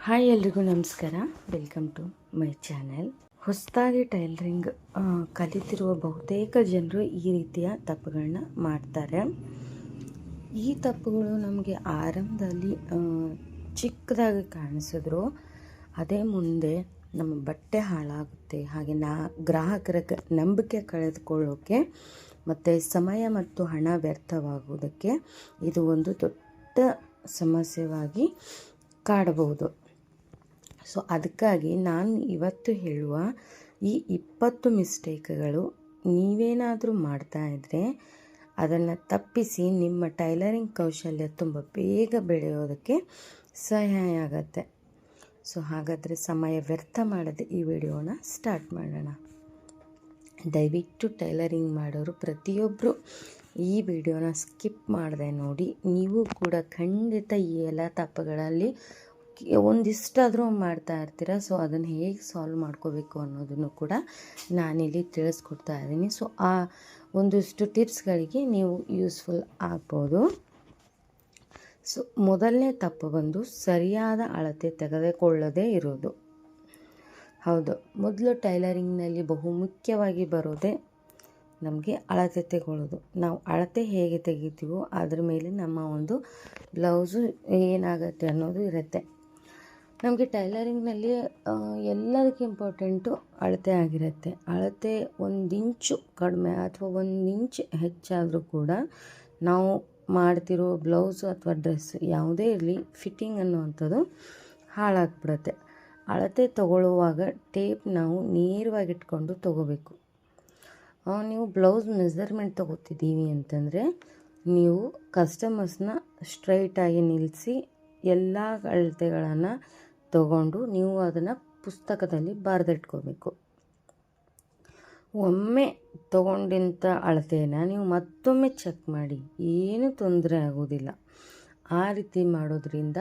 Hi ಎಲ್ರಿಗೂ ನಮಸ್ಕಾರ. Welcome to my channel. ಹೊಸದಾಗಿ ಟೈಲರಿಂಗ್ ಕಲಿತಿರುವ ಬಹುತೇಕ ಜನರು ಈ ರೀತಿಯ ತಪ್ಪುಗಳನ್ನ ಮಾಡ್ತಾರೆ. ಈ ತಪ್ಪುಗಳು ನಮಗೆ ಆರಂಭದಲ್ಲಿ ಚಿಕ್ಕದಾಗಿ ಕಾಣಿಸಿದ್ರು ಅದೇ ಮುಂದೆ ನಮ್ಮ ಬಟ್ಟೆ ಹಾಳಾಗುತ್ತೆ, ಹಾಗೆ ಗ್ರಾಹಕರ ನಂಬಿಕೆ ಕಳೆದುಕೊಳ್ಳೋಕ್ಕೆ ಮತ್ತು ಸಮಯ ಮತ್ತು ಹಣ ವ್ಯರ್ಥವಾಗುವುದಕ್ಕೆ ಇದು ಒಂದು ದೊಡ್ಡ ಸಮಸ್ಯೆಯಾಗಿ ಕಾಡಬಹುದು. ಸೊ ಅದಕ್ಕಾಗಿ ನಾನು ಇವತ್ತು ಹೇಳುವ ಈ 20 ಮಿಸ್ಟೇಕ್ಗಳು ನೀವೇನಾದರೂ ಮಾಡ್ತಾ ಇದ್ದರೆ ಅದನ್ನು ತಪ್ಪಿಸಿ ನಿಮ್ಮ ಟೈಲರಿಂಗ್ ಕೌಶಲ್ಯ ತುಂಬ ಬೇಗ ಬೆಳೆಯೋದಕ್ಕೆ ಸಹಾಯ ಆಗುತ್ತೆ. ಸೊ ಹಾಗಾದರೆ ಸಮಯ ವ್ಯರ್ಥ ಮಾಡದೆ ಈ ವಿಡಿಯೋನ ಸ್ಟಾರ್ಟ್ ಮಾಡೋಣ. ದಯವಿಟ್ಟು ಟೈಲರಿಂಗ್ ಮಾಡೋರು ಪ್ರತಿಯೊಬ್ಬರು ಈ ವಿಡಿಯೋನ ಸ್ಕಿಪ್ ಮಾಡದೆ ನೋಡಿ. ನೀವು ಕೂಡ ಖಂಡಿತ ಈ ಎಲ್ಲ ತಪ್ಪುಗಳಲ್ಲಿ ಒಂದಿಷ್ಟಾದರೂ ಮಾಡ್ತಾ ಇರ್ತೀರ. ಸೊ ಅದನ್ನು ಹೇಗೆ ಸಾಲ್ವ್ ಮಾಡ್ಕೋಬೇಕು ಅನ್ನೋದನ್ನು ಕೂಡ ನಾನಿಲ್ಲಿ ತಿಳಿಸ್ಕೊಡ್ತಾ ಇದ್ದೀನಿ. ಸೊ ಆ ಒಂದಿಷ್ಟು ಟಿಪ್ಸ್ಗಳಿಗೆ ನೀವು ಯೂಸ್ಫುಲ್ ಆಗ್ಬೋದು. ಸೊ ಮೊದಲನೇ ತಪ್ಪು ಬಂದು ಸರಿಯಾದ ಅಳತೆ ತೆಗೆದುಕೊಳ್ಳದೇ ಇರೋದು. ಹೌದು, ಮೊದಲು ಟೈಲರಿಂಗ್ನಲ್ಲಿ ಬಹುಮುಖ್ಯವಾಗಿ ಬರೋದೇ ನಮಗೆ ಅಳತೆ ತೆಗೊಳ್ಳೋದು. ನಾವು ಅಳತೆ ಹೇಗೆ ತೆಗಿತೀವೋ ಅದ್ರ ಮೇಲೆ ನಮ್ಮ ಒಂದು ಬ್ಲೌಸು ಏನಾಗುತ್ತೆ ಅನ್ನೋದು ಇರುತ್ತೆ. ನಮಗೆ ಟೈಲರಿಂಗ್ನಲ್ಲಿ ಎಲ್ಲದಕ್ಕೆ ಇಂಪಾರ್ಟೆಂಟು ಅಳತೆ ಆಗಿರುತ್ತೆ. ಅಳತೆ 1 ಇಂಚು ಕಡಿಮೆ ಅಥವಾ 1 ಇಂಚ್ ಹೆಚ್ಚಾದರೂ ಕೂಡ ನಾವು ಮಾಡ್ತಿರೋ ಬ್ಲೌಸು ಅಥವಾ ಡ್ರೆಸ್ ಯಾವುದೇ ಇರಲಿ ಫಿಟ್ಟಿಂಗ್ ಅನ್ನುವಂಥದ್ದು ಹಾಳಾಗ್ಬಿಡುತ್ತೆ. ಅಳತೆ ತಗೊಳ್ಳುವಾಗ ಟೇಪ್ ನಾವು ನೇರವಾಗಿ ಇಟ್ಕೊಂಡು ತೊಗೋಬೇಕು. ನೀವು ಬ್ಲೌಸ್ ಮೆಸರ್ಮೆಂಟ್ ತೊಗೋತಿದ್ದೀವಿ ಅಂತಂದರೆ ನೀವು ಕಸ್ಟಮರ್ಸ್ನ ಸ್ಟ್ರೈಟಾಗಿ ನಿಲ್ಲಿಸಿ ಎಲ್ಲ ಅಳತೆಗಳನ್ನು ತಗೊಂಡು ನೀವು ಅದನ್ನು ಪುಸ್ತಕದಲ್ಲಿ ಬರೆದಿಟ್ಕೋಬೇಕು. ಒಮ್ಮೆ ತಗೊಂಡಂಥ ಅಳತೆಯನ್ನು ನೀವು ಮತ್ತೊಮ್ಮೆ ಚೆಕ್ ಮಾಡಿ, ಏನೂ ತೊಂದರೆ ಆಗೋದಿಲ್ಲ. ಆ ರೀತಿ ಮಾಡೋದ್ರಿಂದ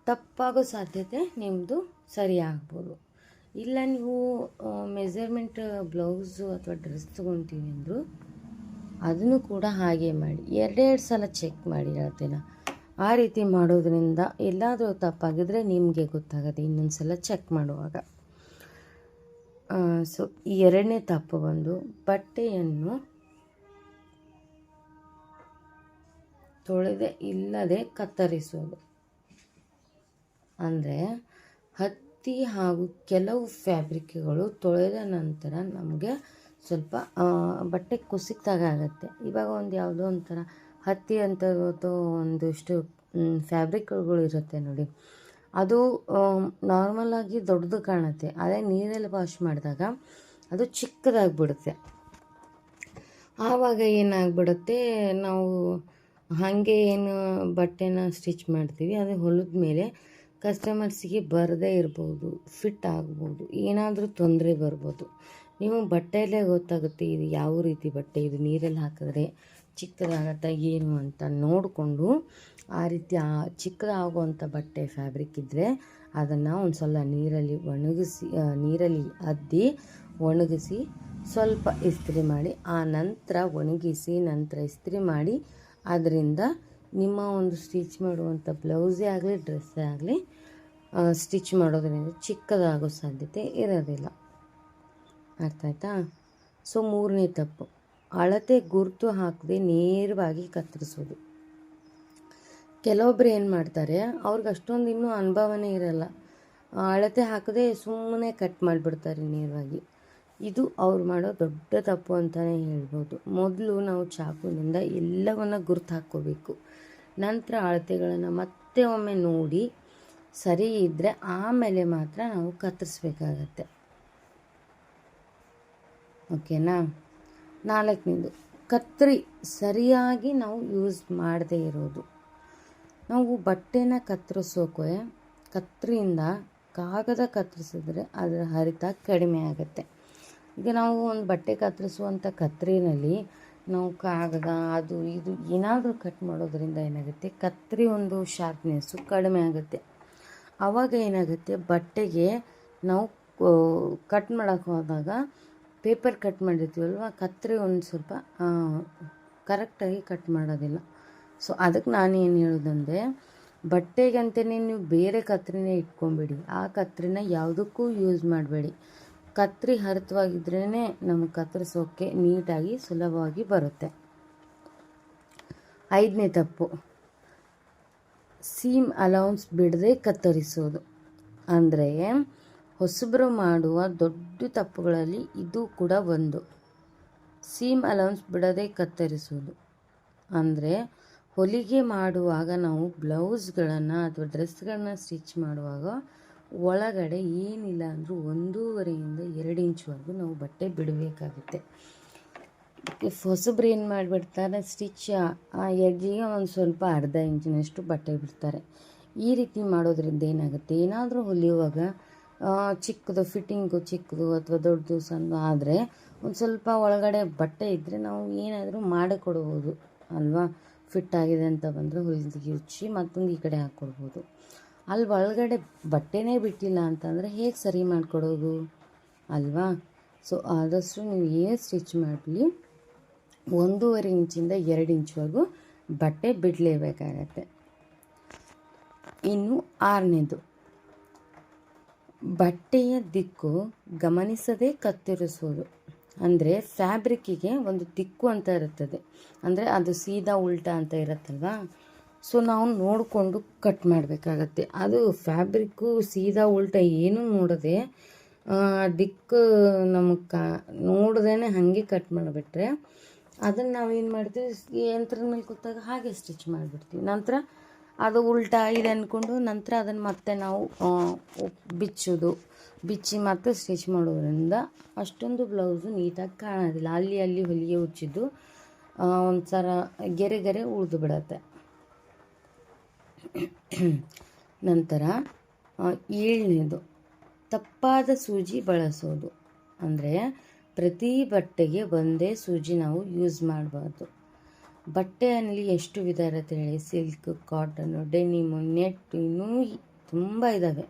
ತಪ್ಪಾಗೋ ಸಾಧ್ಯತೆ ನಿಮ್ಮದು ಸರಿಯಾಗ್ಬೋದು. ಇಲ್ಲ ನೀವು ಮೆಸರ್ಮೆಂಟ್ ಬ್ಲೌಸು ಅಥವಾ ಡ್ರೆಸ್ ತೊಗೊತೀವಿ ಅಂದರು ಅದನ್ನು ಕೂಡ ಹಾಗೆ ಮಾಡಿ, 2 ಸಲ ಚೆಕ್ ಮಾಡಿ ಅಳತೆನ. ಆ ರೀತಿ ಮಾಡೋದ್ರಿಂದ ಎಲ್ಲಾದರೂ ತಪ್ಪಾಗಿದ್ರೆ ನಿಮಗೆ ಗೊತ್ತಾಗುತ್ತೆ ಇನ್ನೊಂದು ಸಲ ಚೆಕ್ ಮಾಡುವಾಗ. ಸೊ ಈ 2ನೇ ತಪ್ಪು ಬಂದು ಬಟ್ಟೆಯನ್ನು ತೊಳೆದೇ ಇಲ್ಲದೆ ಕತ್ತರಿಸೋದು. ಅಂದರೆ ಹತ್ತಿ ಹಾಗೂ ಕೆಲವು ಫ್ಯಾಬ್ರಿಕ್ಗಳು ತೊಳೆದ ನಂತರ ನಮಗೆ ಸ್ವಲ್ಪ ಬಟ್ಟೆ ಕುಸಿಕ್ದಾಗ ಆಗುತ್ತೆ. ಇವಾಗ ಒಂದು ಯಾವುದೋ ಒಂಥರ ಹತ್ತಿ ಅಂಥದ್ದು ಒಂದಿಷ್ಟು ಫ್ಯಾಬ್ರಿಕ್ಗಳು ಇರುತ್ತೆ ನೋಡಿ, ಅದು ನಾರ್ಮಲಾಗಿ ದೊಡ್ಡದು ಕಾಣುತ್ತೆ. ಅದೇ ನೀರಲ್ಲಿ ವಾಶ್ ಮಾಡಿದಾಗ ಅದು ಚಿಕ್ಕದಾಗಿಬಿಡುತ್ತೆ. ಆವಾಗ ಏನಾಗ್ಬಿಡುತ್ತೆ, ನಾವು ಹಾಗೆ ಏನು ಬಟ್ಟೆನ ಸ್ಟಿಚ್ ಮಾಡ್ತೀವಿ ಅದು ಹೊಲಿದ ಮೇಲೆ ಕಸ್ಟಮರ್ಸಿಗೆ ಬರದೇ ಇರ್ಬೋದು, ಫಿಟ್ ಆಗ್ಬೋದು, ಏನಾದರೂ ತೊಂದರೆ ಬರ್ಬೋದು. ನಿಮಗೆ ಬಟ್ಟೆಯಲ್ಲೇ ಗೊತ್ತಾಗುತ್ತೆ ಇದು ಯಾವ ರೀತಿ ಬಟ್ಟೆ, ಇದು ನೀರಲ್ಲಿ ಹಾಕಿದ್ರೆ ಚಿಕ್ಕದಾಗತ್ತಾ ಏನು ಅಂತ ನೋಡಿಕೊಂಡು ಆ ರೀತಿ ಚಿಕ್ಕದಾಗುವಂಥ ಬಟ್ಟೆ ಫ್ಯಾಬ್ರಿಕ್ ಇದ್ದರೆ ಅದನ್ನು ಒಂದು ಸಲ ನೀರಲ್ಲಿ ಅದ್ದಿ ಒಣಗಿಸಿ ಸ್ವಲ್ಪ ಇಸ್ತ್ರಿ ಮಾಡಿ, ಆ ನಂತರ ಒಣಗಿಸಿ ನಂತರ ಇಸ್ತ್ರಿ ಮಾಡಿ ಅದರಿಂದ ನಿಮ್ಮ ಒಂದು ಸ್ಟಿಚ್ ಮಾಡುವಂಥ ಬ್ಲೌಸೇ ಆಗಲಿ ಡ್ರೆಸ್ಸೇ ಆಗಲಿ ಸ್ಟಿಚ್ ಮಾಡೋದ್ರಿಂದ ಚಿಕ್ಕದಾಗೋ ಸಾಧ್ಯತೆ ಇರೋದಿಲ್ಲ. ಅರ್ಥ ಆಯ್ತಾ? ಸೊ 3ನೇ ತಪ್ಪು, ಅಳತೆ ಗುರುತು ಹಾಕದೆ ನೇರವಾಗಿ ಕತ್ತರಿಸೋದು. ಕೆಲವೊಬ್ಬರು ಏನು ಮಾಡ್ತಾರೆ, ಅವ್ರಿಗೆ ಅಷ್ಟೊಂದು ಇನ್ನೂ ಅನುಭವನೇ ಇರಲ್ಲ, ಅಳತೆ ಹಾಕದೆ ಸುಮ್ಮನೆ ಕಟ್ ಮಾಡಿಬಿಡ್ತಾರೆ ನೇರವಾಗಿ. ಇದು ಅವ್ರು ಮಾಡೋ ದೊಡ್ಡ ತಪ್ಪು ಅಂತಲೇ ಹೇಳ್ಬೋದು. ಮೊದಲು ನಾವು ಚಾಕುವಿನಿಂದ ಎಲ್ಲವನ್ನು ಗುರುತು ಹಾಕ್ಕೋಬೇಕು. ನಂತರ ಅಳತೆಗಳನ್ನು ಮತ್ತೆ ಒಮ್ಮೆ ನೋಡಿ ಸರಿ ಇದ್ದರೆ ಆಮೇಲೆ ಮಾತ್ರ ನಾವು ಕತ್ತರಿಸ್ಬೇಕಾಗತ್ತೆ. ಓಕೆನಾ? 4ನೇದು, ಕತ್ತರಿ ಸರಿಯಾಗಿ ನಾವು ಯೂಸ್ ಮಾಡದೇ ಇರೋದು. ನಾವು ಬಟ್ಟೆನ ಕತ್ತರಿಸೋಕೆ ಕತ್ತರಿಯಿಂದ ಕಾಗದ ಕತ್ತರಿಸಿದ್ರೆ ಅದರ ಹರಿತ ಕಡಿಮೆ ಆಗುತ್ತೆ. ಈಗ ನಾವು ಒಂದು ಬಟ್ಟೆ ಕತ್ತರಿಸುವಂಥ ಕತ್ತರಿನಲ್ಲಿ ನಾವು ಕಾಗದ ಅದು ಇದು ಏನಾದರೂ ಕಟ್ ಮಾಡೋದ್ರಿಂದ ಏನಾಗುತ್ತೆ, ಕತ್ತರಿ ಒಂದು ಶಾರ್ಪ್ನೆಸ್ಸು ಕಡಿಮೆ ಆಗುತ್ತೆ. ಆವಾಗ ಏನಾಗುತ್ತೆ, ಬಟ್ಟೆಗೆ ನಾವು ಕಟ್ ಮಾಡೋಕ್ಕೆ ಹೋದಾಗ ಪೇಪರ್ ಕಟ್ ಮಾಡಿರ್ತೀವಲ್ವ, ಕತ್ತರಿ ಒಂದು ಸ್ವಲ್ಪ ಕರೆಕ್ಟಾಗಿ ಕಟ್ ಮಾಡೋದಿಲ್ಲ. ಸೊ ಅದಕ್ಕೆ ನಾನು ಏನು ಹೇಳೋದಂದರೆ ಬಟ್ಟೆಗಂತಲೇ ನೀವು ಬೇರೆ ಕತ್ರಿನೇ ಇಟ್ಕೊಂಬಿಡಿ. ಆ ಕತ್ರಿನ ಯಾವುದಕ್ಕೂ ಯೂಸ್ ಮಾಡಬೇಡಿ. ಕತ್ರಿ ಹರಿತವಾಗಿದ್ರೇ ನಮಗೆ ಕತ್ತರಿಸೋಕ್ಕೆ ನೀಟಾಗಿ ಸುಲಭವಾಗಿ ಬರುತ್ತೆ. 5ನೇ ತಪ್ಪು, ಸೀಮ್ ಅಲೌನ್ಸ್ ಬಿಡದೆ ಕತ್ತರಿಸೋದು. ಅಂದರೆ ಹೊಸಬರು ಮಾಡುವ ದೊಡ್ಡ ತಪ್ಪುಗಳಲ್ಲಿ ಇದು ಕೂಡ ಒಂದು. ಸೀಮ್ ಅಲೌನ್ಸ್ ಬಿಡದೆ ಕತ್ತರಿಸೋದು ಅಂದರೆ ಹೊಲಿಗೆ ಮಾಡುವಾಗ ನಾವು ಬ್ಲೌಸ್ಗಳನ್ನು ಅಥವಾ ಡ್ರೆಸ್ಗಳನ್ನ ಸ್ಟಿಚ್ ಮಾಡುವಾಗ ಒಳಗಡೆ ಏನಿಲ್ಲ ಅಂದರೂ 1.5 ಇಂದ 2 ಇಂಚ್ವರೆಗೂ ನಾವು ಬಟ್ಟೆ ಬಿಡಬೇಕಾಗುತ್ತೆ. ಹೊಸಬ್ರು ಏನು ಮಾಡಿಬಿಡ್ತಾರೆ, ಸ್ಟಿಚ್ ಆ ಎಡ್ಜಿಗೆ ಒಂದು ಸ್ವಲ್ಪ ಅರ್ಧ ಇಂಚಿನಷ್ಟು ಬಟ್ಟೆ ಬಿಡ್ತಾರೆ. ಈ ರೀತಿ ಮಾಡೋದ್ರಿಂದ ಏನಾಗುತ್ತೆ, ಏನಾದರೂ ಹೊಲಿಯುವಾಗ ಚಿಕ್ಕದು ಫಿಟ್ಟಿಂಗು ಚಿಕ್ಕದು ಅಥವಾ ದೊಡ್ಡದು ಸಣ್ಣ ಆದರೆ ಒಂದು ಸ್ವಲ್ಪ ಒಳಗಡೆ ಬಟ್ಟೆ ಇದ್ದರೆ ನಾವು ಏನಾದರೂ ಮಾಡಿಕೊಡ್ಬೋದು ಅಲ್ವಾ. ಫಿಟ್ ಆಗಿದೆ ಅಂತ ಬಂದರೆ ಹೊಲಿಗೆ ಉಚ್ಚಿ ಮತ್ತೊಂದು ಈ ಕಡೆ ಹಾಕ್ಕೊಡ್ಬೋದು. ಅಲ್ಲಿ ಒಳಗಡೆ ಬಟ್ಟೆನೇ ಬಿಟ್ಟಿಲ್ಲ ಅಂತಂದರೆ ಹೇಗೆ ಸರಿ ಮಾಡಿಕೊಡೋದು ಅಲ್ವಾ. ಸೊ ಆದಷ್ಟು ನೀವು ಏನು ಸ್ಟಿಚ್ ಮಾಡಲಿ 1.5 ಇಂಚಿಂದ 2 ಇಂಚ್ವರೆಗೂ ಬಟ್ಟೆ ಬಿಡಲೇಬೇಕಾಗತ್ತೆ. ಇನ್ನು 6ನೇದು, ಬಟ್ಟೆಯ ದಿಕ್ಕು ಗಮನಿಸದೇ ಕತ್ತರಿಸೋದು. ಅಂದರೆ ಫ್ಯಾಬ್ರಿಕ್ಕಿಗೆ ಒಂದು ದಿಕ್ಕು ಅಂತ ಇರುತ್ತದೆ, ಅಂದರೆ ಅದು ಸೀದಾ ಉಲ್ಟಾ ಅಂತ ಇರುತ್ತಲ್ವಾ. ಸೊ ನಾವು ನೋಡಿಕೊಂಡು ಕಟ್ ಮಾಡಬೇಕಾಗತ್ತೆ. ಅದು ಫ್ಯಾಬ್ರಿಕ್ಕು ಸೀದಾ ಉಲ್ಟಾ ಏನೂ ನೋಡದೆ ದಿಕ್ಕು ನಮಗೆ ನೋಡ್ದೇ ಹಾಗೆ ಕಟ್ ಮಾಡಿಬಿಟ್ರೆ ಅದನ್ನು ನಾವೇನು ಮಾಡ್ತೀವಿ, ಯಂತ್ರದ ಮೇಲೆ ಕೂತಾಗ ಹಾಗೆ ಸ್ಟಿಚ್ ಮಾಡಿಬಿಡ್ತೀವಿ. ನಂತರ ಅದು ಉಲ್ಟಾ ಇದೆ ಅಂದ್ಕೊಂಡು ನಂತರ ಅದನ್ನು ಮತ್ತೆ ನಾವು ಬಿಚ್ಚಿ ಮತ್ತೆ ಸ್ಟಿಚ್ ಮಾಡೋದ್ರಿಂದ ಅಷ್ಟೊಂದು ಬ್ಲೌಸು ನೀಟಾಗಿ ಕಾಣೋದಿಲ್ಲ. ಅಲ್ಲಿ ಹೊಲಿಗೆ ಉಚ್ಚಿದ್ದು ಒಂಥರ ಗೆರೆ ಉಳಿದು ಬಿಡತ್ತೆ. ನಂತರ 7ನೇದು, ತಪ್ಪಾದ ಸೂಜಿ ಬಳಸೋದು. ಅಂದರೆ ಪ್ರತಿ ಬಟ್ಟೆಗೆ ಒಂದೇ ಸೂಜಿ ನಾವು ಯೂಸ್ ಮಾಡಬಾರ್ದು. ಬಟ್ಟೆಯಲ್ಲಿ ಎಷ್ಟು ವಿಧ ಇರುತ್ತೆ ಹೇಳಿ, ಸಿಲ್ಕ್, ಕಾಟನ್ನು, ಡೆನಿಮು, ನೆಟ್, ಇನ್ನೂ ತುಂಬ ಇದ್ದಾವೆ.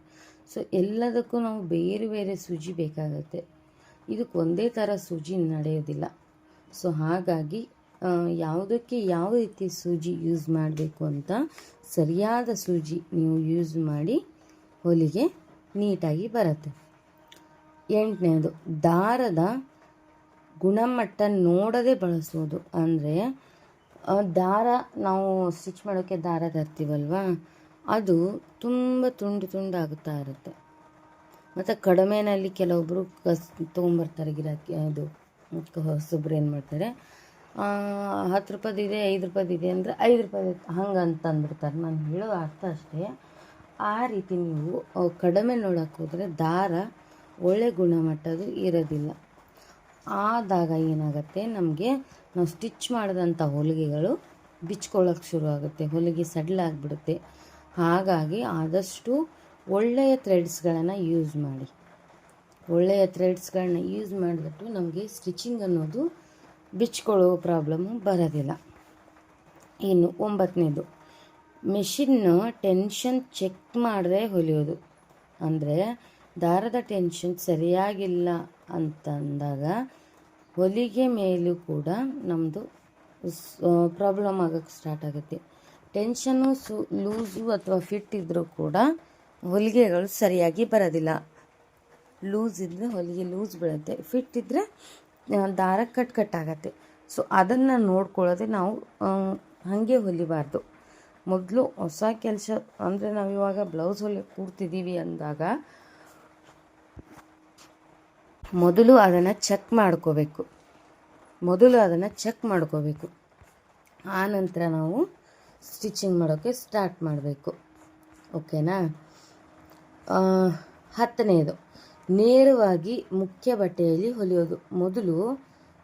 ಸೊ ಎಲ್ಲದಕ್ಕೂ ನಾವು ಬೇರೆ ಬೇರೆ ಸೂಜಿ ಬೇಕಾಗುತ್ತೆ. ಇದಕ್ಕೆ ಒಂದೇ ಥರ ಸೂಜಿ ನಡೆಯೋದಿಲ್ಲ. ಸೊ ಹಾಗಾಗಿ ಯಾವುದಕ್ಕೆ ಯಾವ ರೀತಿ ಸೂಜಿ ಯೂಸ್ ಮಾಡಬೇಕು ಅಂತ ಸರಿಯಾದ ಸೂಜಿ ನೀವು ಯೂಸ್ ಮಾಡಿ ಹೊಲಿಗೆ ನೀಟಾಗಿ ಬರುತ್ತೆ. 8ನೇದು, ದಾರದ ಗುಣಮಟ್ಟ ನೋಡದೆ ಬಳಸೋದು. ಅಂದರೆ ದಾರ ನಾವು ಸ್ಟಿಚ್ ಮಾಡೋಕ್ಕೆ ದಾರ ತರ್ತೀವಲ್ವ, ಅದು ತುಂಬ ತುಂಡಾಗುತ್ತಾ ಇರುತ್ತೆ. ಮತ್ತು ಕಡಿಮೆನಲ್ಲಿ ಕೆಲವೊಬ್ಬರು ತೊಗೊಂಬರ್ತಾರೆ ಗಿರಾಕಿ, ಅದು ಹೊಸೊಬ್ರು ಏನು ಮಾಡ್ತಾರೆ, 10 ರೂಪಾಯಿದಿದೆ 5 ರೂಪಾಯಿದಿದೆ ಅಂದರೆ 5 ರೂಪಾಯಿ ಹಂಗೆ ಅಂತ ಅಂದ್ಬಿಡ್ತಾರೆ. ನಾನು ಹೇಳೋ ಅರ್ಥ ಅಷ್ಟೇ. ಆ ರೀತಿ ನೀವು ಕಡಿಮೆ ನೋಡೋಕೆ ಹೋದರೆ ದಾರ ಒಳ್ಳೆ ಗುಣಮಟ್ಟದ್ದು ಇರೋದಿಲ್ಲ. ಆದಾಗ ಏನಾಗುತ್ತೆ, ನಮಗೆ ನಾವು ಸ್ಟಿಚ್ ಮಾಡಿದಂಥ ಹೊಲಿಗೆಗಳು ಬಿಚ್ಕೊಳ್ಳೋಕೆ ಶುರು ಆಗುತ್ತೆ, ಹೊಲಿಗೆ ಸಡ್ಲಾಗಿಬಿಡುತ್ತೆ. ಹಾಗಾಗಿ ಆದಷ್ಟು ಒಳ್ಳೆಯ ಥ್ರೆಡ್ಸ್ಗಳನ್ನು ಯೂಸ್ ಮಾಡಿ. ಒಳ್ಳೆಯ ಥ್ರೆಡ್ಸ್ಗಳನ್ನ ಯೂಸ್ ಮಾಡಿಬಿಟ್ಟು ನಮಗೆ ಸ್ಟಿಚಿಂಗ್ ಅನ್ನೋದು ಬಿಚ್ಕೊಳ್ಳೋ ಪ್ರಾಬ್ಲಮ್ಮು ಬರೋದಿಲ್ಲ. ಇನ್ನು 9ನೇದು, ಮೆಷಿನ್ನ ಟೆನ್ಷನ್ ಚೆಕ್ ಮಾಡದೆ ಹೊಲಿಯೋದು. ಅಂದರೆ ದಾರದ ಟೆನ್ಷನ್ ಸರಿಯಾಗಿಲ್ಲ ಅಂತಂದಾಗ ಹೊಲಿಗೆ ಮೇಲೂ ಕೂಡ ನಮ್ಮದು ಪ್ರಾಬ್ಲಮ್ ಆಗೋಕ್ಕೆ ಸ್ಟಾರ್ಟ್ ಆಗುತ್ತೆ. ಟೆನ್ಷನ್ನು ಲೂಸು ಅಥವಾ ಫಿಟ್ ಇದ್ದರೂ ಕೂಡ ಹೊಲಿಗೆಗಳು ಸರಿಯಾಗಿ ಬರೋದಿಲ್ಲ. ಲೂಸ್ ಇದ್ದರೆ ಹೊಲಿಗೆ ಲೂಸ್ ಬೀಳುತ್ತೆ, ಫಿಟ್ ಇದ್ದರೆ ದಾರ ಕಟ್ಟಾಗತ್ತೆ. ಸೊ ಅದನ್ನು ನೋಡ್ಕೊಳ್ಳೋದೆ ನಾವು ಹಾಗೆ ಹೊಲಿಬಾರ್ದು. ಮೊದಲು ಹೊಸ ಕೆಲಸ ಅಂದರೆ ನಾವಿವಾಗ ಬ್ಲೌಸ್ ಕೂರ್ತಿದ್ದೀವಿ ಅಂದಾಗ ಮೊದಲು ಅದನ್ನು ಚೆಕ್ ಮಾಡ್ಕೋಬೇಕು. ಆ ನಂತರ ನಾವು ಸ್ಟಿಚಿಂಗ್ ಮಾಡೋಕ್ಕೆ ಸ್ಟಾರ್ಟ್ ಮಾಡಬೇಕು. ಓಕೆನಾ. 10ನೇದು, ನೇರವಾಗಿ ಮುಖ್ಯ ಬಟ್ಟೆಯಲ್ಲಿ ಹೊಲಿಯೋದು. ಮೊದಲು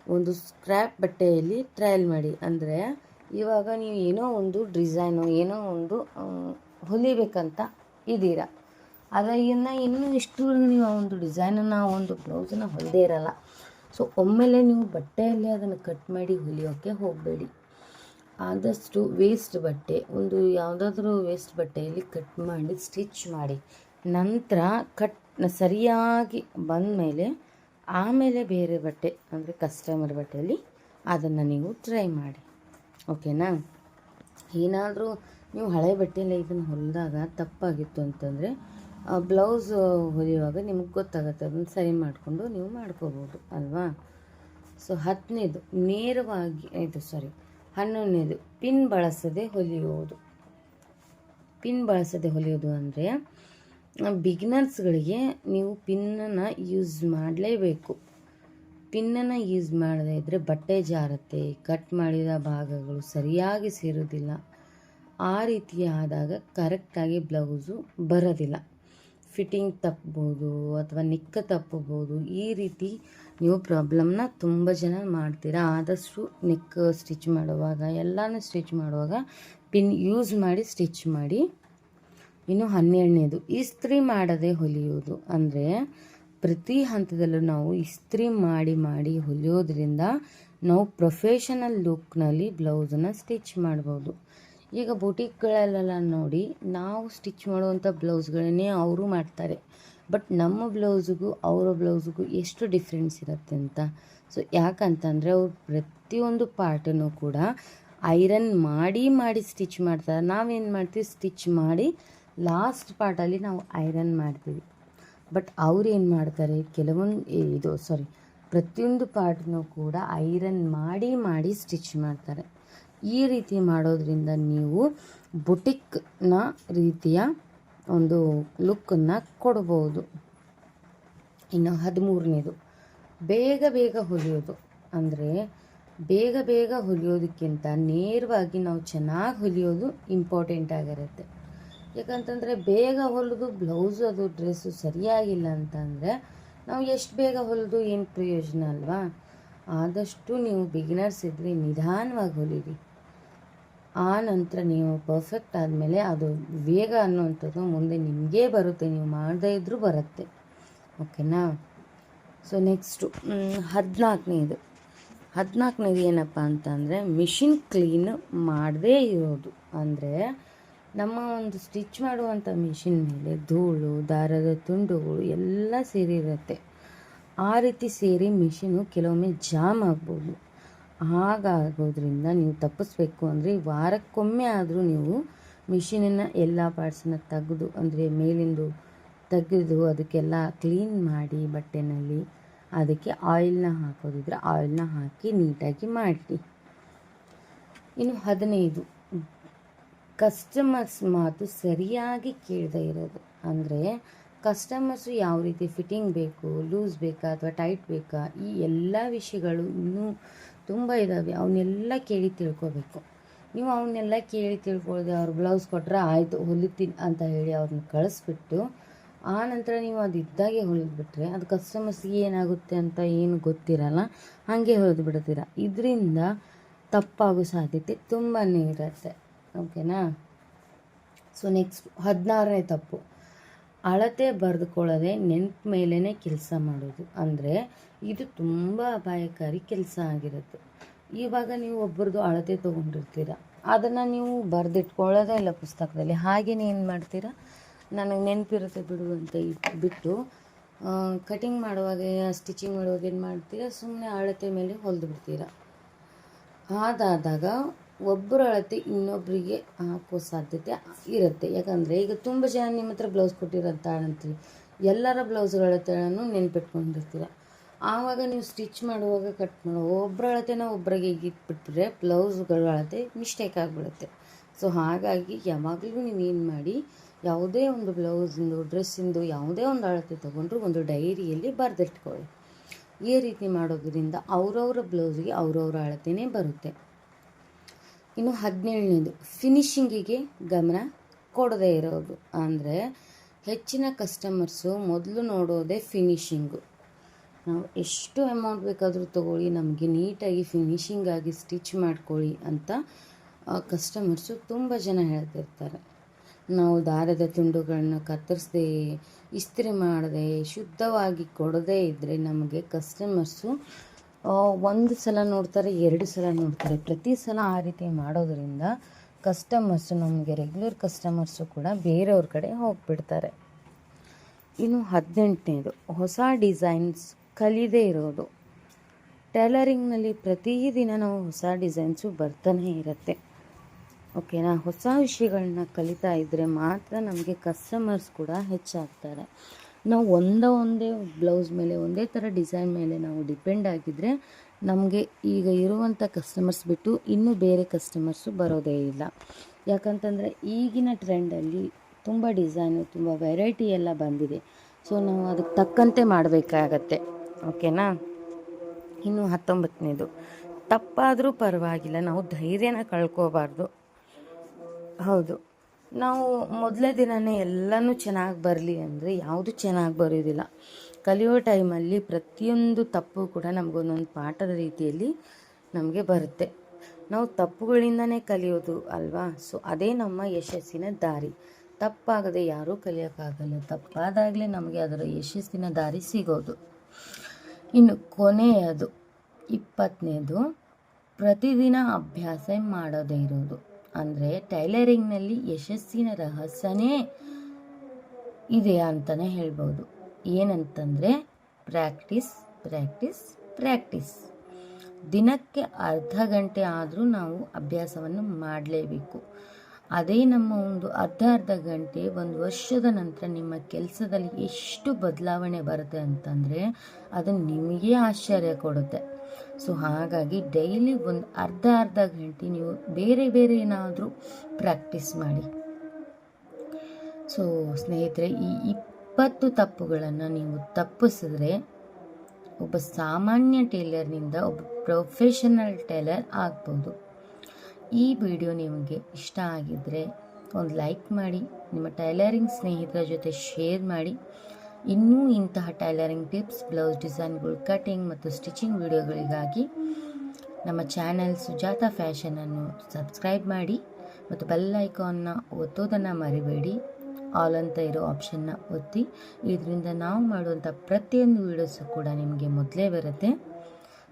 ಒಂದು ಸ್ಕ್ರ್ಯಾಪ್ ಬಟ್ಟೆಯಲ್ಲಿ ಟ್ರಯಲ್ ಮಾಡಿ. ಅಂದರೆ ಇವಾಗ ನೀವು ಏನೋ ಒಂದು ಡಿಸೈನು ಏನೋ ಒಂದು ಹೊಲಿಬೇಕಂತ ಇದ್ದೀರಾ, ಅದನ್ನು ಇನ್ನೂ ಇಷ್ಟುವರೆಗೂ ನೀವು ಆ ಒಂದು ಡಿಸೈನನ್ನು ಆ ಒಂದು ಬ್ಲೌಸನ್ನು ಹೊಲಿದೇ ಇರಲ್ಲ. ಸೊ ಒಮ್ಮೆಲೆ ನೀವು ಬಟ್ಟೆಯಲ್ಲಿ ಅದನ್ನು ಕಟ್ ಮಾಡಿ ಹೊಲಿಯೋಕ್ಕೆ ಹೋಗಬೇಡಿ. ಆದಷ್ಟು ವೇಸ್ಟ್ ಬಟ್ಟೆ, ಒಂದು ಯಾವುದಾದ್ರೂ ವೇಸ್ಟ್ ಬಟ್ಟೆಯಲ್ಲಿ ಕಟ್ ಮಾಡಿ ಸ್ಟಿಚ್ ಮಾಡಿ, ನಂತರ ಸರಿಯಾಗಿ ಬಂದಮೇಲೆ ಆಮೇಲೆ ಬೇರೆ ಬಟ್ಟೆ ಅಂದರೆ ಕಸ್ಟಮರ್ ಬಟ್ಟೆಯಲ್ಲಿ ಅದನ್ನು ನೀವು ಟ್ರೈ ಮಾಡಿ. ಓಕೆನಾ. ಏನಾದರೂ ನೀವು ಹಳೆ ಬಟ್ಟೆಯಲ್ಲೇ ಇದನ್ನು ಹೊಲಿದಾಗ ತಪ್ಪಾಗಿತ್ತು ಅಂತಂದರೆ ಬ್ಲೌಸ್ ಹೊಲಿಯುವಾಗ ನಿಮಗೆ ಗೊತ್ತಾಗುತ್ತೆ, ಅದನ್ನು ಸರಿ ಮಾಡಿಕೊಂಡು ನೀವು ಮಾಡ್ಕೋಬೋದು ಅಲ್ವಾ. ಸೊ 10ನೇದು ನೇರವಾಗಿ 11ನೇದು ಪಿನ್ ಬಳಸದೆ ಹೊಲಿಯುವುದು. ಪಿನ್ ಬಳಸದೆ ಹೊಲಿಯೋದು ಅಂದರೆ ಬಿಗಿನರ್ಸ್ಗಳಿಗೆ ನೀವು ಪಿನ್ನನ್ನು ಯೂಸ್ ಮಾಡಲೇಬೇಕು. ಪಿನ್ನನ್ನು ಯೂಸ್ ಮಾಡದೇ ಇದ್ದರೆ ಬಟ್ಟೆ ಜಾರುತ್ತೆ, ಕಟ್ ಮಾಡಿದ ಭಾಗಗಳು ಸರಿಯಾಗಿ ಸೇರೋದಿಲ್ಲ. ಆ ರೀತಿ ಆದಾಗ ಕರೆಕ್ಟಾಗಿ ಬ್ಲೌಸು ಬರೋದಿಲ್ಲ, ಫಿಟ್ಟಿಂಗ್ ತಪ್ಪಬೋದು ಅಥವಾ ನಿಕ್ಕ ತಪ್ಪಬೋದು. ಈ ರೀತಿ ನೀವು ಪ್ರಾಬ್ಲಮ್ನ ತುಂಬ ಜನ ಮಾಡ್ತೀರಾ. ಆದಷ್ಟು ನೆಕ್ ಸ್ಟಿಚ್ ಮಾಡುವಾಗ ಎಲ್ಲನೂ ಸ್ಟಿಚ್ ಮಾಡುವಾಗ ಪಿನ್ ಯೂಸ್ ಮಾಡಿ ಸ್ಟಿಚ್ ಮಾಡಿ. ಇನ್ನು 12ನೇದು ಇಸ್ತ್ರಿ ಮಾಡದೆ ಹೊಲಿಯೋದು. ಅಂದರೆ ಪ್ರತಿ ಹಂತದಲ್ಲೂ ನಾವು ಇಸ್ತ್ರಿ ಮಾಡಿ ಹೊಲಿಯೋದ್ರಿಂದ ನಾವು ಪ್ರೊಫೆಷನಲ್ ಲುಕ್ನಲ್ಲಿ ಬ್ಲೌಸನ್ನು ಸ್ಟಿಚ್ ಮಾಡ್ಬೋದು. ಈಗ ಬುಟೀಕ್ಗಳಲ್ಲೆಲ್ಲ ನೋಡಿ, ನಾವು ಸ್ಟಿಚ್ ಮಾಡುವಂಥ ಬ್ಲೌಸ್ಗಳನ್ನೇ ಅವರು ಮಾಡ್ತಾರೆ, ಬಟ್ ನಮ್ಮ ಬ್ಲೌಸಿಗೂ ಅವರ ಬ್ಲೌಸಿಗೂ ಎಷ್ಟು ಡಿಫ್ರೆನ್ಸ್ ಇರುತ್ತೆ ಅಂತ. ಸೊ ಯಾಕಂತಂದರೆ ಅವ್ರು ಪ್ರತಿಯೊಂದು ಪಾರ್ಟನ್ನು ಕೂಡ ಐರನ್ ಮಾಡಿ ಸ್ಟಿಚ್ ಮಾಡ್ತಾರೆ. ನಾವೇನು ಮಾಡ್ತೀವಿ, ಸ್ಟಿಚ್ ಮಾಡಿ ಲಾಸ್ಟ್ ಪಾರ್ಟಲ್ಲಿ ನಾವು ಐರನ್ ಮಾಡ್ತೀವಿ. ಬಟ್ ಅವ್ರು ಏನು ಮಾಡ್ತಾರೆ, ಪ್ರತಿಯೊಂದು ಪಾರ್ಟನ್ನು ಕೂಡ ಐರನ್ ಮಾಡಿ ಸ್ಟಿಚ್ ಮಾಡ್ತಾರೆ. ಈ ರೀತಿ ಮಾಡೋದ್ರಿಂದ ನೀವು ಬುಟಿಕ್ನ ರೀತಿಯ ಒಂದು ಲುಕ್ಕನ್ನು ಕೊಡ್ಬೋದು. ಇನ್ನು 13ನೇದು ಬೇಗ ಹೊಲಿಯೋದು. ಅಂದರೆ ಬೇಗ ಹೊಲಿಯೋದಕ್ಕಿಂತ ನೇರವಾಗಿ ನಾವು ಚೆನ್ನಾಗಿ ಹೊಲಿಯೋದು ಇಂಪಾರ್ಟೆಂಟ್ ಆಗಿರುತ್ತೆ. ಯಾಕಂತಂದರೆ ಬೇಗ ಹೊಲಿದು ಬ್ಲೌಸು ಅದು ಡ್ರೆಸ್ಸು ಸರಿಯಾಗಿಲ್ಲ ಅಂತಂದರೆ ನಾವು ಎಷ್ಟು ಬೇಗ ಹೊಲಿದು ಏನು ಪ್ರಯೋಜನ ಅಲ್ವಾ. ಆದಷ್ಟು ನೀವು ಬಿಗಿನರ್ಸ್ ಇದ್ದರೆ ನಿಧಾನವಾಗಿ ಹೊಲಿರಿ. ಆ ನಂತರ ನೀವು ಪರ್ಫೆಕ್ಟ್ ಆದಮೇಲೆ ಅದು ವೇಗ ಅನ್ನುವಂಥದ್ದು ಮುಂದೆ ನಿಮಗೇ ಬರುತ್ತೆ, ನೀವು ಮಾಡದೇ ಇದ್ದರೂ ಬರುತ್ತೆ. ಓಕೆನಾ. ಸೊ ನೆಕ್ಸ್ಟು 14ನೇದು ಏನಪ್ಪ ಅಂತಂದರೆ ಮಿಷಿನ್ ಕ್ಲೀನ್ ಮಾಡದೇ ಇರೋದು. ಅಂದರೆ ನಮ್ಮ ಒಂದು ಸ್ಟಿಚ್ ಮಾಡುವಂಥ ಮಿಷಿನ್ ಮೇಲೆ ಧೂಳು, ದಾರದ ತುಂಡುಗಳು ಎಲ್ಲ ಸೇರಿರುತ್ತೆ. ಆ ರೀತಿ ಸೇರಿ ಮಿಷಿನು ಕೆಲವೊಮ್ಮೆ ಜಾಮ್ ಆಗ್ಬೋದು. ಹಾಗಾಗೋದ್ರಿಂದ ನೀವು ತಪ್ಪಿಸ್ಬೇಕು ಅಂದರೆ ವಾರಕ್ಕೊಮ್ಮೆ ಆದರೂ ನೀವು ಮಿಷಿನಿನ ಎಲ್ಲ ಪಾರ್ಟ್ಸನ್ನು ತೆಗೆದು, ಅಂದರೆ ಮೇಲಿಂದು ತೆಗೆದು ಅದಕ್ಕೆಲ್ಲ ಕ್ಲೀನ್ ಮಾಡಿ ಬಟ್ಟೆನಲ್ಲಿ ಅದಕ್ಕೆ ಆಯಿಲ್ನ ಹಾಕೋದಿದ್ರೆ ಆಯಿಲ್ನ ಹಾಕಿ ನೀಟಾಗಿ ಮಾಡಿ. ಇನ್ನು 15 ಕಸ್ಟಮರ್ಸ್ ಮಾತು ಸರಿಯಾಗಿ ಕೇಳದೇ ಇರೋದು. ಅಂದರೆ ಕಸ್ಟಮರ್ಸು ಯಾವ ರೀತಿ ಫಿಟ್ಟಿಂಗ್ ಬೇಕು, ಲೂಸ್ ಬೇಕಾ ಅಥವಾ ಟೈಟ್ ಬೇಕಾ, ಈ ಎಲ್ಲ ವಿಷಯಗಳು ಇನ್ನೂ ತುಂಬ ಇದ್ದಾವೆ. ಅವನ್ನೆಲ್ಲ ಕೇಳಿ ತಿಳ್ಕೊಬೇಕು. ನೀವು ಅವನ್ನೆಲ್ಲ ಕೇಳಿ ತಿಳ್ಕೊಳ್ಳದೆ ಅವ್ರು ಬ್ಲೌಸ್ ಕೊಟ್ಟರೆ ಆಯಿತು ಹೊಲಿತೀನಿ ಅಂತ ಹೇಳಿ ಅವ್ರನ್ನ ಕಳಿಸ್ಬಿಟ್ಟು ಆ ನಂತರ ನೀವು ಅದು ಇದ್ದಾಗೆ ಹೊಲಿದ್ಬಿಟ್ರೆ ಅದು ಕಸ್ಟಮರ್ಸ್ಗೆ ಏನಾಗುತ್ತೆ ಅಂತ ಏನು ಗೊತ್ತಿರಲ್ಲ, ಹಾಗೆ ಹೊಲಿದು ಬಿಡ್ತೀರ. ಇದರಿಂದ ತಪ್ಪಾಗೋ ಸಾಧ್ಯತೆ ತುಂಬಾ ಇರುತ್ತೆ. ಓಕೆನಾ. ಸೊ ನೆಕ್ಸ್ಟ್ 16ನೇ ತಪ್ಪು, ಅಳತೆ ಬರೆದುಕೊಳ್ಳದೆ ನೆನಪು ಮೇಲೇ ಕೆಲಸ ಮಾಡೋದು. ಅಂದರೆ ಇದು ತುಂಬ ಅಪಾಯಕಾರಿ ಕೆಲಸ ಆಗಿರುತ್ತೆ. ಇವಾಗ ನೀವು ಒಬ್ಬರದು ಅಳತೆ ತೊಗೊಂಡಿರ್ತೀರ, ಅದನ್ನು ನೀವು ಬರೆದಿಟ್ಕೊಳ್ಳೋದೇ ಇಲ್ಲ ಪುಸ್ತಕದಲ್ಲಿ. ಹಾಗೆಯೇ ಏನು ಮಾಡ್ತೀರಾ, ನನಗೆ ನೆನಪಿರುತ್ತೆ ಬಿಡು ಅಂತ ಬಿಟ್ಟು ಕಟಿಂಗ್ ಮಾಡುವಾಗ ಸ್ಟಿಚಿಂಗ್ ಮಾಡುವಾಗ ಏನು ಮಾಡ್ತೀರಾ, ಸುಮ್ಮನೆ ಅಳತೆ ಮೇಲೆ ಹೊಲಿದು ಬಿಡ್ತೀರ. ಅದಾದಾಗ ಒಬ್ಬರ ಅಳತೆ ಇನ್ನೊಬ್ಬರಿಗೆ ಹಾಕೋ ಸಾಧ್ಯತೆ ಇರುತ್ತೆ. ಯಾಕಂದರೆ ಈಗ ತುಂಬ ಜನ ನಿಮ್ಮ ಹತ್ರ ಬ್ಲೌಸ್ ಕೊಟ್ಟಿರೋಂಥ ಅಂತೀವಿ, ಎಲ್ಲರ ಬ್ಲೌಸ್ಗಳ ಅಳತೆಗಳನ್ನು ನೆನ್ಪಿಟ್ಕೊಂಡಿರ್ತೀರ. ಆವಾಗ ನೀವು ಸ್ಟಿಚ್ ಮಾಡುವಾಗ ಕಟ್ ಒಬ್ಬರ ಅಳತೆನ ಒಬ್ಬರಿಗೆ ಇಟ್ಬಿಟ್ರೆ ಬ್ಲೌಸ್ಗಳ ಅಳತೆ ಮಿಸ್ಟೇಕ್ ಆಗಿಬಿಡುತ್ತೆ. ಸೊ ಹಾಗಾಗಿ ಯಾವಾಗಲೂ ನೀವೇನು ಮಾಡಿ, ಯಾವುದೇ ಒಂದು ಬ್ಲೌಸಿಂದು ಡ್ರೆಸ್ಸಿಂದು ಯಾವುದೇ ಒಂದು ಅಳತೆ ತೊಗೊಂಡ್ರು ಒಂದು ಡೈರಿಯಲ್ಲಿ ಬರೆದಿಟ್ಕೊಳ್ಳಿ. ಈ ರೀತಿ ಮಾಡೋದ್ರಿಂದ ಅವರವರ ಬ್ಲೌಸಿಗೆ ಅವರವರ ಅಳತೆನೇ ಬರುತ್ತೆ. ಇನ್ನು 17ನೇದು ಫಿನಿಶಿಂಗಿಗೆ ಗಮನ ಕೊಡದೇ ಇರೋದು. ಅಂದರೆ ಹೆಚ್ಚಿನ ಕಸ್ಟಮರ್ಸು ಮೊದಲು ನೋಡೋದೇ ಫಿನಿಶಿಂಗು. ನಾವು ಎಷ್ಟು ಅಮೌಂಟ್ ಬೇಕಾದರೂ ತೊಗೊಳ್ಳಿ, ನಮಗೆ ನೀಟಾಗಿ ಫಿನಿಶಿಂಗಾಗಿ ಸ್ಟಿಚ್ ಮಾಡ್ಕೊಳ್ಳಿ ಅಂತ ಕಸ್ಟಮರ್ಸು ತುಂಬ ಜನ ಹೇಳ್ತಿರ್ತಾರೆ. ನಾವು ದಾರದ ತುಂಡುಗಳನ್ನ ಕತ್ತರಿಸದೆ, ಇಸ್ತ್ರಿ ಮಾಡದೆ, ಶುದ್ಧವಾಗಿ ಕೊಡದೇ ಇದ್ದರೆ ನಮಗೆ ಕಸ್ಟಮರ್ಸು ಒಂದು ಸಲ ನೋಡ್ತಾರೆ, 2 ಸಲ ನೋಡ್ತಾರೆ. ಪ್ರತಿ ಸಲ ಆ ರೀತಿ ಮಾಡೋದರಿಂದ ಕಸ್ಟಮರ್ಸು, ನಮಗೆ ರೆಗ್ಯುಲರ್ ಕಸ್ಟಮರ್ಸು ಕೂಡ ಬೇರೆಯವ್ರ ಕಡೆ ಹೋಗಿಬಿಡ್ತಾರೆ. ಇನ್ನು 18ನೇದು ಹೊಸ ಡಿಸೈನ್ಸ್ ಕಲಿದೇ ಇರೋದು. ಟೈಲರಿಂಗ್ನಲ್ಲಿ ಪ್ರತಿದಿನ ನಾವು ಹೊಸ ಡಿಸೈನ್ಸು ಬರ್ತಾನೆ ಇರುತ್ತೆ. ಓಕೆನಾ. ಹೊಸ ವಿಷಯಗಳನ್ನ ಕಲಿತಾ ಇದ್ದರೆ ಮಾತ್ರ ನಮಗೆ ಕಸ್ಟಮರ್ಸ್ ಕೂಡ ಹೆಚ್ಚಾಗ್ತಾರೆ. ನಾವು ಒಂದೇ ಬ್ಲೌಸ್ ಮೇಲೆ ಒಂದೇ ಥರ ಡಿಸೈನ್ ಮೇಲೆ ನಾವು ಡಿಪೆಂಡ್ ಆಗಿದ್ದರೆ ನಮಗೆ ಈಗ ಇರುವಂಥ ಕಸ್ಟಮರ್ಸ್ ಬಿಟ್ಟು ಇನ್ನೂ ಬೇರೆ ಕಸ್ಟಮರ್ಸು ಬರೋದೇ ಇಲ್ಲ. ಯಾಕಂತಂದರೆ ಈಗಿನ ಟ್ರೆಂಡಲ್ಲಿ ತುಂಬ ಡಿಸೈನು, ತುಂಬ ವೆರೈಟಿ ಎಲ್ಲ ಬಂದಿದೆ. ಸೊ ನಾವು ಅದಕ್ಕೆ ತಕ್ಕಂತೆ ಮಾಡಬೇಕಾಗತ್ತೆ. ಓಕೆನಾ. ಇನ್ನು 19ನೇದು, ತಪ್ಪಾದರೂ ಪರವಾಗಿಲ್ಲ, ನಾವು ಧೈರ್ಯನ ಕಳ್ಕೋಬಾರ್ದು. ಹೌದು, ನಾವು ಮೊದಲೇ ದಿನವೇ ಎಲ್ಲನೂ ಚೆನ್ನಾಗಿ ಬರಲಿ ಅಂದರೆ ಯಾವುದು ಚೆನ್ನಾಗಿ ಬರೋದಿಲ್ಲ. ಕಲಿಯೋ ಟೈಮಲ್ಲಿ ಪ್ರತಿಯೊಂದು ತಪ್ಪು ಕೂಡ ನಮಗೊಂದೊಂದು ಪಾಠದ ರೀತಿಯಲ್ಲಿ ನಮಗೆ ಬರುತ್ತೆ. ನಾವು ತಪ್ಪುಗಳಿಂದನೇ ಕಲಿಯೋದು ಅಲ್ವಾ. ಸೊ ಅದೇ ನಮ್ಮ ಯಶಸ್ಸಿನ ದಾರಿ. ತಪ್ಪಾಗದೆ ಯಾರೂ ಕಲಿಯೋಕ್ಕಾಗಲ್ಲ. ತಪ್ಪಾದಾಗಲೇ ನಮಗೆ ಅದರ ಯಶಸ್ಸಿನ ದಾರಿ ಸಿಗೋದು. ಇನ್ನು ಕೊನೆಯದು 20ನೇದು, ಪ್ರತಿದಿನ ಅಭ್ಯಾಸ ಮಾಡೋದೇ ಇರೋದು. ಅಂದರೆ ಟೈಲರಿಂಗ್ನಲ್ಲಿ ಯಶಸ್ಸಿನ ರಹಸ್ಯನೇ ಇದೆ ಅಂತಲೇ ಹೇಳ್ಬೋದು. ಏನಂತಂದರೆ ಪ್ರಾಕ್ಟೀಸ್ ಪ್ರಾಕ್ಟೀಸ್ ಪ್ರಾಕ್ಟೀಸ್. ದಿನಕ್ಕೆ ಅರ್ಧ ಗಂಟೆ ಆದರೂ ನಾವು ಅಭ್ಯಾಸವನ್ನು ಮಾಡಲೇಬೇಕು. ಅದೇ ನಮ್ಮ ಒಂದು ಅರ್ಧ ಗಂಟೆ 1 ವರ್ಷದ ನಂತರ ನಿಮ್ಮ ಕೆಲಸದಲ್ಲಿ ಎಷ್ಟು ಬದಲಾವಣೆ ಬರುತ್ತೆ ಅಂತಂದರೆ ಅದು ನಿಮಗೆ ಆಶ್ಚರ್ಯ ಕೊಡುತ್ತೆ. ಸೊ ಹಾಗಾಗಿ ಡೈಲಿ ಒಂದು ಅರ್ಧ ಗಂಟೆ ನೀವು ಬೇರೆ ಏನಾದರೂ ಪ್ರಾಕ್ಟೀಸ್ ಮಾಡಿ. ಸೊ ಸ್ನೇಹಿತರೆ, ಈ 20 ತಪ್ಪುಗಳನ್ನು ನೀವು ತಪ್ಪಿಸಿದ್ರೆ ಒಬ್ಬ ಸಾಮಾನ್ಯ ಟೇಲರ್ನಿಂದ ಒಬ್ಬ ಪ್ರೊಫೆಷನಲ್ ಟೇಲರ್ ಆಗ್ಬೋದು. ಈ ವಿಡಿಯೋ ನಿಮಗೆ ಇಷ್ಟ ಆಗಿದ್ದರೆ ಒಂದು ಲೈಕ್ ಮಾಡಿ, ನಿಮ್ಮ ಟೈಲರಿಂಗ್ ಸ್ನೇಹಿತರ ಜೊತೆ ಶೇರ್ ಮಾಡಿ. ಇನ್ನೂ ಇಂತಹ ಟೈಲರಿಂಗ್ ಟಿಪ್ಸ್, ಬ್ಲೌಸ್ ಡಿಸೈನ್ಗಳು, ಕಟಿಂಗ್ ಮತ್ತು ಸ್ಟಿಚಿಂಗ್ ವಿಡಿಯೋಗಳಿಗಾಗಿ ನಮ್ಮ ಚಾನೆಲ್ ಸುಜಾತಾ ಫ್ಯಾಷನನ್ನು ಸಬ್ಸ್ಕ್ರೈಬ್ ಮಾಡಿ ಮತ್ತು ಬೆಲ್ ಐಕಾನ್ನ ಒತ್ತೋದನ್ನು ಮರಿಬೇಡಿ. ಆಲ್ ಅಂತ ಇರೋ ಆಪ್ಷನ್ನ ಒತ್ತಿ. ಇದರಿಂದ ನಾವು ಮಾಡುವಂಥ ಪ್ರತಿಯೊಂದು ವೀಡಿಯೋಸು ಕೂಡ ನಿಮಗೆ ಮೊದಲೇ ಬರುತ್ತೆ.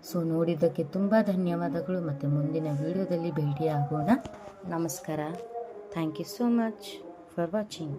ಸೊ ನೋಡಿದ್ದಕ್ಕೆ ತುಂಬ ಧನ್ಯವಾದಗಳು. ಮತ್ತು ಮುಂದಿನ ವೀಡಿಯೋದಲ್ಲಿ ಭೇಟಿಯಾಗೋಣ. ನಮಸ್ಕಾರ. Thank you so much for watching.